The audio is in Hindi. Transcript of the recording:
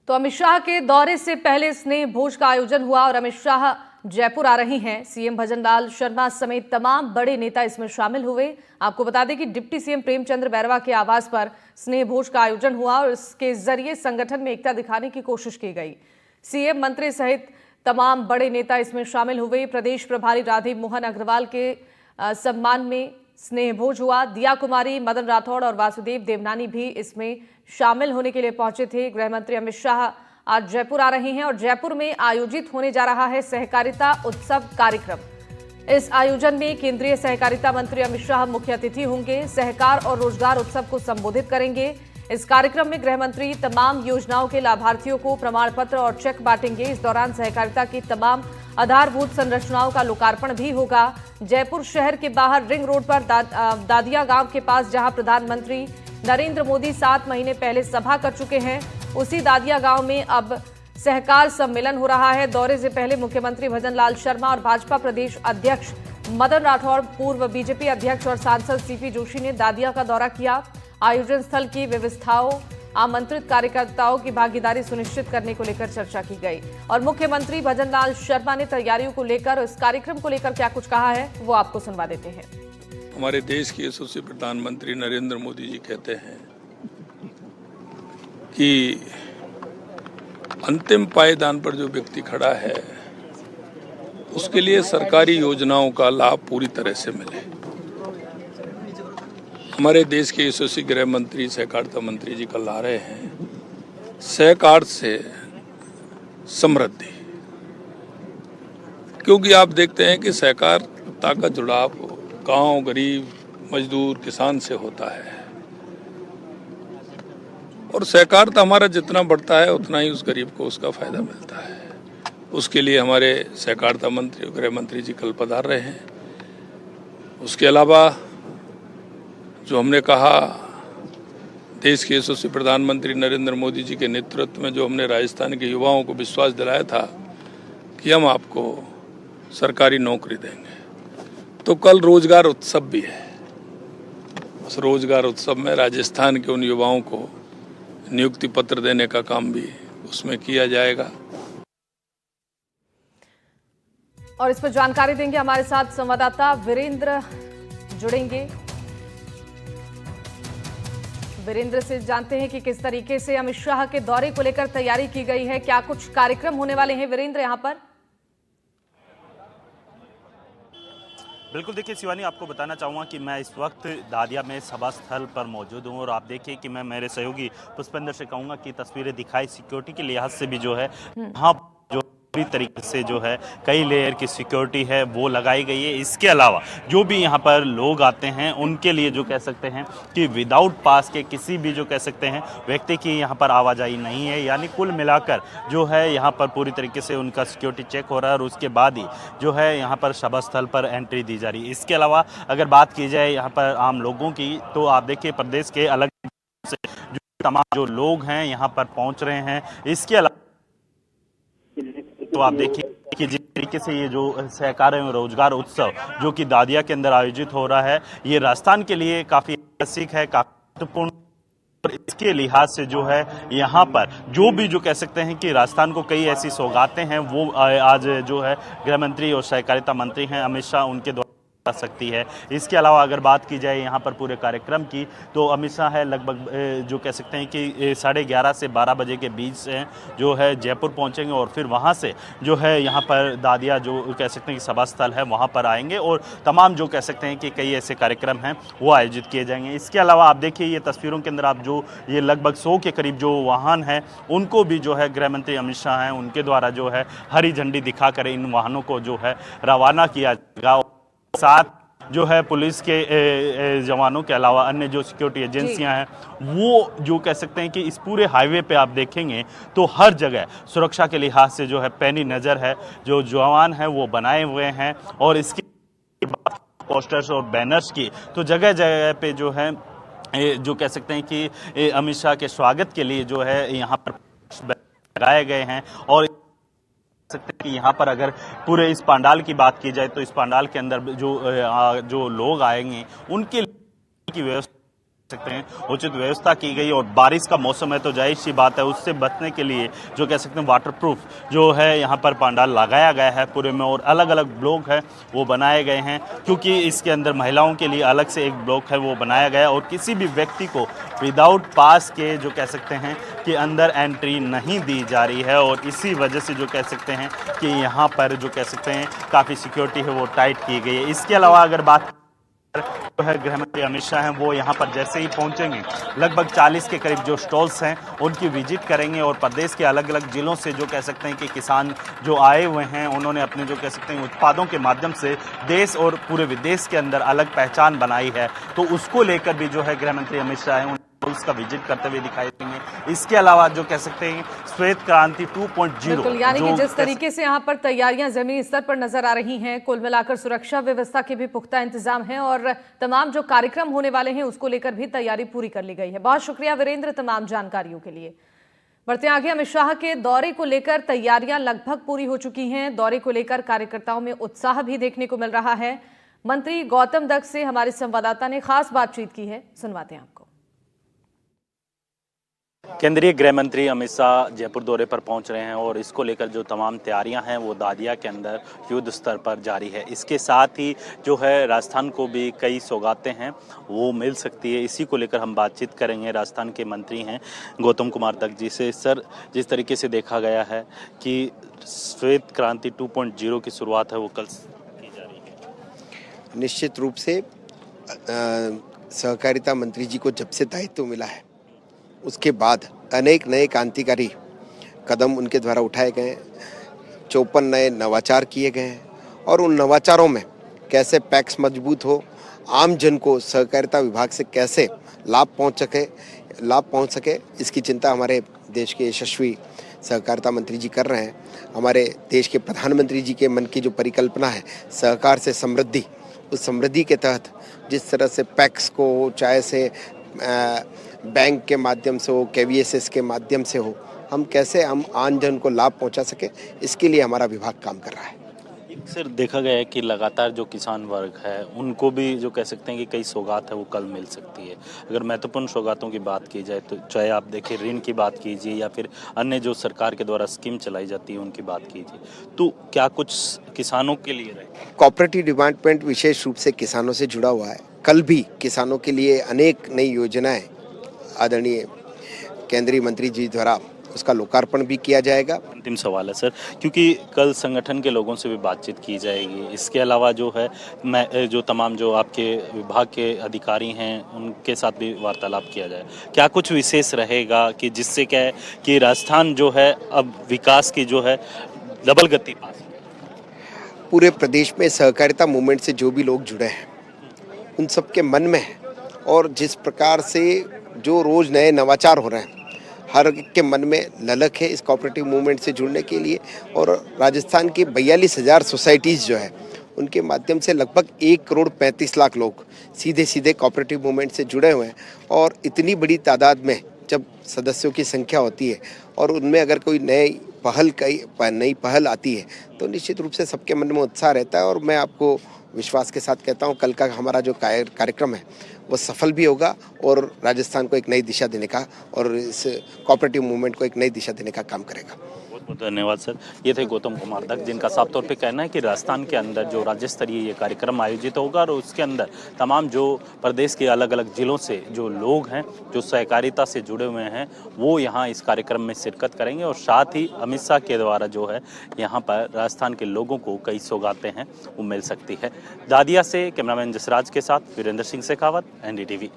तो अमित शाह के दौरे से पहले स्नेह भोज का आयोजन हुआ और अमित शाह जयपुर आ रही हैं। सीएम भजनलाल शर्मा समेत तमाम बड़े नेता इसमें शामिल हुए। आपको बता दें कि डिप्टी सीएम प्रेमचंद्र बैरवा के आवास पर स्नेह भोज का आयोजन हुआ और इसके जरिए संगठन में एकता दिखाने की कोशिश की गई। सीएम मंत्री सहित तमाम बड़े नेता इसमें शामिल हुए। प्रदेश प्रभारी राधे मोहन अग्रवाल के सम्मान में स्नेह भोज हुआ। दिया कुमारी, मदन राठौड़ और वासुदेव देवनानी भी इसमें शामिल होने के लिए पहुंचे थे। गृह मंत्री अमित शाह आज जयपुर आ रहे हैं और जयपुर में आयोजित होने जा रहा है सहकारिता उत्सव कार्यक्रम। इस आयोजन में केंद्रीय सहकारिता मंत्री अमित शाह मुख्य अतिथि होंगे। सहकार और रोजगार उत्सव को संबोधित करेंगे। इस कार्यक्रम में गृह मंत्री तमाम योजनाओं के लाभार्थियों को प्रमाण पत्र और चेक बांटेंगे। इस दौरान सहकारिता की तमाम आधारभूत संरचनाओं का लोकार्पण भी होगा। जयपुर शहर के बाहर रिंग रोड पर दादिया गांव के पास, जहां प्रधानमंत्री नरेंद्र मोदी 7 महीने पहले सभा कर चुके हैं, उसी दादिया गांव में अब सहकार सम्मेलन हो रहा है। दौरे से पहले मुख्यमंत्री भजनलाल शर्मा और भाजपा प्रदेश अध्यक्ष मदन राठौड़, पूर्व बीजेपी अध्यक्ष और सांसद सीपी जोशी ने दादिया का दौरा किया। आयोजन स्थल की व्यवस्थाओं, आमंत्रित कार्यकर्ताओं की भागीदारी सुनिश्चित करने को लेकर चर्चा की गई और मुख्यमंत्री भजनलाल शर्मा ने तैयारियों को लेकर, इस कार्यक्रम को लेकर क्या कुछ कहा है वो आपको सुनवा देते हैं। हमारे देश के यशस्वी प्रधानमंत्री नरेंद्र मोदी जी कहते हैं कि अंतिम पायदान पर जो व्यक्ति खड़ा है उसके लिए सरकारी योजनाओं का लाभ पूरी तरह से मिले। हमारे देश के यशस्वी गृह मंत्री, सहकारिता मंत्री जी कल आ रहे हैं। सहकार से समृद्धि, क्योंकि आप देखते हैं कि सहकारिता का जुड़ाव गांव, गरीब, मजदूर, किसान से होता है और सहकारिता हमारा जितना बढ़ता है उतना ही उस गरीब को उसका फायदा मिलता है। उसके लिए हमारे सहकारिता मंत्री और गृह मंत्री जी कल पधार रहे हैं। उसके अलावा जो हमने कहा, देश के यशस्वी प्रधानमंत्री नरेंद्र मोदी जी के नेतृत्व में जो हमने राजस्थान के युवाओं को विश्वास दिलाया था कि हम आपको सरकारी नौकरी देंगे, तो कल रोजगार उत्सव भी है। उस रोजगार उत्सव में राजस्थान के उन युवाओं को नियुक्ति पत्र देने का काम भी उसमें किया जाएगा। और इस पर जानकारी देंगे हमारे साथ संवाददाता वीरेंद्र जुड़ेंगे। वीरेंद्र से जानते हैं कि किस तरीके से अमित शाह के दौरे को लेकर तैयारी की गई है, क्या कुछ कार्यक्रम होने वाले हैं वीरेंद्र यहां पर? बिल्कुल, देखिए शिवानी, आपको बताना चाहूँगा कि मैं इस वक्त दादिया में सभा स्थल पर मौजूद हूँ और आप देखिए कि मैं मेरे सहयोगी पुष्पेंद्र से कहूँगा कि तस्वीरें दिखाई। सिक्योरिटी के लिहाज से भी जो है वहाँ जो पूरी तरीके से जो है कई लेयर की सिक्योरिटी है वो लगाई गई है। इसके अलावा जो भी यहाँ पर लोग आते हैं उनके लिए जो कह सकते हैं कि विदाउट पास के किसी भी जो कह सकते हैं व्यक्ति की यहाँ पर आवाजाही नहीं है। यानी कुल मिलाकर जो है यहाँ पर पूरी तरीके से उनका सिक्योरिटी चेक हो रहा है और उसके बाद ही जो है यहाँ पर सभा स्थल पर एंट्री दी जा रही है। इसके अलावा अगर बात की जाए यहाँ पर आम लोगों की, तो आप देखिए प्रदेश के अलग से जो तमाम जो लोग हैं यहाँ पर पहुँच रहे हैं। इसके अलावा तो आप देखिए कि जिस तरीके से ये जो सहकार एवं रोजगार उत्सव जो कि दादिया के अंदर आयोजित हो रहा है, ये राजस्थान के लिए काफी ऐतिहासिक है, काफी महत्वपूर्ण। और इसके लिहाज से जो है यहाँ पर जो भी जो कह सकते हैं कि राजस्थान को कई ऐसी सौगातें हैं वो आज जो है गृह मंत्री और सहकारिता मंत्री हैं अमित शाह, उनके द्वारा जा सकती है। इसके अलावा अगर बात की जाए यहाँ पर पूरे कार्यक्रम की, तो अमित शाह है लगभग जो कह सकते हैं कि 11:30 से 12 बजे के बीच से जो है जयपुर पहुँचेंगे और फिर वहाँ से जो है यहाँ पर दादिया जो कह सकते हैं कि सभा स्थल है वहाँ पर आएंगे और तमाम जो कह सकते हैं कि कई ऐसे कार्यक्रम हैं वो आयोजित किए जाएंगे। इसके अलावा आप देखिए ये तस्वीरों के अंदर आप जो ये लगभग 100 के करीब जो वाहन हैं उनको भी जो है गृह मंत्री अमित शाह हैं उनके द्वारा जो है हरी झंडी दिखाकर इन वाहनों को जो है रवाना किया जाएगा। साथ जो है पुलिस के जवानों के अलावा अन्य जो सिक्योरिटी एजेंसियां हैं वो जो कह सकते हैं कि इस पूरे हाईवे पे आप देखेंगे तो हर जगह सुरक्षा के लिहाज से जो है पैनी नज़र है, जो जवान है वो बनाए हुए हैं। और इसके पोस्टर्स और बैनर्स की तो जगह जगह पे जो है जो कह सकते हैं कि अमित शाह के स्वागत के लिए जो है यहाँ पर लगाए गए हैं। और सकते हैं कि यहाँ पर अगर पूरे इस पंडाल की बात की जाए तो इस पंडाल के अंदर जो लोग आएंगे उनके की व्यवस्था सकते हैं उचित व्यवस्था की गई। और बारिश का मौसम है तो जाहिर सी बात है उससे बचने के लिए जो कह सकते हैं वाटरप्रूफ जो है यहाँ पर पंडाल लगाया गया है पूरे में, और अलग अलग ब्लॉक है वो बनाए गए हैं, क्योंकि इसके अंदर महिलाओं के लिए अलग से एक ब्लॉक है वो बनाया गया है और किसी भी व्यक्ति को विदाउट पास के जो कह सकते हैं कि अंदर एंट्री नहीं दी जा रही है। और इसी वजह से जो कह सकते हैं कि यहाँ पर जो कह सकते हैं काफ़ी सिक्योरिटी है वो टाइट की गई है। इसके अलावा अगर बात जो है गृह मंत्री अमित शाह हैं वो यहाँ पर जैसे ही पहुंचेंगे लगभग 40 के करीब जो स्टॉल्स हैं उनकी विजिट करेंगे और प्रदेश के अलग अलग जिलों से जो कह सकते हैं कि किसान जो आए हुए हैं उन्होंने अपने जो कह सकते हैं उत्पादों के माध्यम से देश और पूरे विदेश के अंदर अलग पहचान बनाई है, तो उसको लेकर भी जो है गृह मंत्री अमित शाह हैं का विजिट करते हुए दिखाई देंगे। इसके अलावा जो कह सकते हैं श्वेत क्रांति 2.0 बिल्कुल, यानी कि जिस तरीके से यहाँ पर तैयारियां जमीनी स्तर पर नजर आ रही हैं, कुल मिलाकर सुरक्षा व्यवस्था के भी पुख्ता इंतजाम है और तमाम जो कार्यक्रम होने वाले हैं उसको लेकर भी तैयारी पूरी कर ली गई है। बहुत शुक्रिया वीरेंद्र तमाम जानकारियों के लिए। बढ़ते आगे, अमित शाह के दौरे को लेकर तैयारियां लगभग पूरी हो चुकी हैं। दौरे को लेकर कार्यकर्ताओं में उत्साह भी देखने को मिल रहा है। मंत्री गौतम दत्त से हमारे संवाददाता ने खास बातचीत की है, सुनवाते हैं आपको। केंद्रीय गृह मंत्री अमित शाह जयपुर दौरे पर पहुंच रहे हैं और इसको लेकर जो तमाम तैयारियां हैं वो दादिया के अंदर युद्ध स्तर पर जारी है। इसके साथ ही जो है राजस्थान को भी कई सौगातें हैं वो मिल सकती है। इसी को लेकर हम बातचीत करेंगे। राजस्थान के मंत्री हैं गौतम कुमार दत्त जी से। सर, जिस तरीके से देखा गया है कि श्वेत क्रांति 2.0 की शुरुआत है वो कल की जा रही है, निश्चित रूप से सहकारिता मंत्री जी को जब से दायित्व मिला है उसके बाद अनेक नए क्रांतिकारी कदम उनके द्वारा उठाए गए, 54 नए नवाचार किए गए हैं और उन नवाचारों में कैसे पैक्स मजबूत हो, आम जन को सहकारिता विभाग से कैसे लाभ पहुंच सके इसकी चिंता हमारे देश के यशस्वी सहकारिता मंत्री जी कर रहे हैं। हमारे देश के प्रधानमंत्री जी के मन की जो परिकल्पना है सहकार से समृद्धि, उस समृद्धि के तहत जिस तरह से पैक्स को चाहे से बैंक के माध्यम से हो, KVSS के माध्यम से हो, हम कैसे आम जन को लाभ पहुंचा सके इसके लिए हमारा विभाग काम कर रहा है। सर, देखा गया है कि लगातार जो किसान वर्ग है उनको भी जो कह सकते हैं कि कई सौगात है वो कल मिल सकती है। अगर महत्वपूर्ण सौगातों की बात की जाए तो चाहे आप देखिए ऋण की बात कीजिए या फिर अन्य जो सरकार के द्वारा स्कीम चलाई जाती है उनकी बात कीजिए, तो क्या कुछ किसानों के लिए रहे? कोऑपरेटिव डिपार्टमेंट विशेष रूप से किसानों से जुड़ा हुआ है। कल भी किसानों के लिए अनेक नई योजनाएं आदरणीय केंद्रीय मंत्री जी द्वारा उसका लोकार्पण भी किया जाएगा। अंतिम सवाल है सर, क्योंकि कल संगठन के लोगों से भी बातचीत की जाएगी, इसके अलावा जो है जो तमाम जो आपके विभाग के अधिकारी हैं उनके साथ भी वार्तालाप किया जाए, क्या कुछ विशेष रहेगा कि जिससे क्या है कि राजस्थान जो है अब विकास की जो है डबल गति पा सके? पूरे प्रदेश में सहकारिता मूवमेंट से जो भी लोग जुड़े हैं उन सबके मन में है, और जिस प्रकार से जो रोज नए नवाचार हो रहे हैं हर एक के मन में ललक है इस कोऑपरेटिव मूवमेंट से जुड़ने के लिए। और राजस्थान की 42,000 सोसाइटीज़ जो है उनके माध्यम से लगभग 1,35,00,000 लोग सीधे सीधे कोऑपरेटिव मूवमेंट से जुड़े हुए हैं। और इतनी बड़ी तादाद में जब सदस्यों की संख्या होती है और उनमें अगर कोई नई पहल आती है तो निश्चित रूप से सबके मन में उत्साह रहता है। और मैं आपको विश्वास के साथ कहता हूं कल का हमारा जो कार्यक्रम है वो सफल भी होगा और राजस्थान को एक नई दिशा देने का और इस कोऑपरेटिव मूवमेंट को एक नई दिशा देने का काम करेगा। बहुत बहुत धन्यवाद सर। ये थे गौतम कुमार दत्त, जिनका साफ तौर पे कहना है कि राजस्थान के अंदर जो राज्य स्तरीय ये कार्यक्रम आयोजित होगा और उसके अंदर तमाम जो प्रदेश के अलग अलग जिलों से जो लोग हैं जो सहकारिता से जुड़े हुए हैं वो यहाँ इस कार्यक्रम में शिरकत करेंगे। और साथ ही अमित शाह के द्वारा जो है यहाँ पर राजस्थान के लोगों को कई सौगातें हैं वो मिल सकती है। दादिया से कैमरामैन जसराज के साथ वीरेंद्र सिंह शेखावत, NDTV।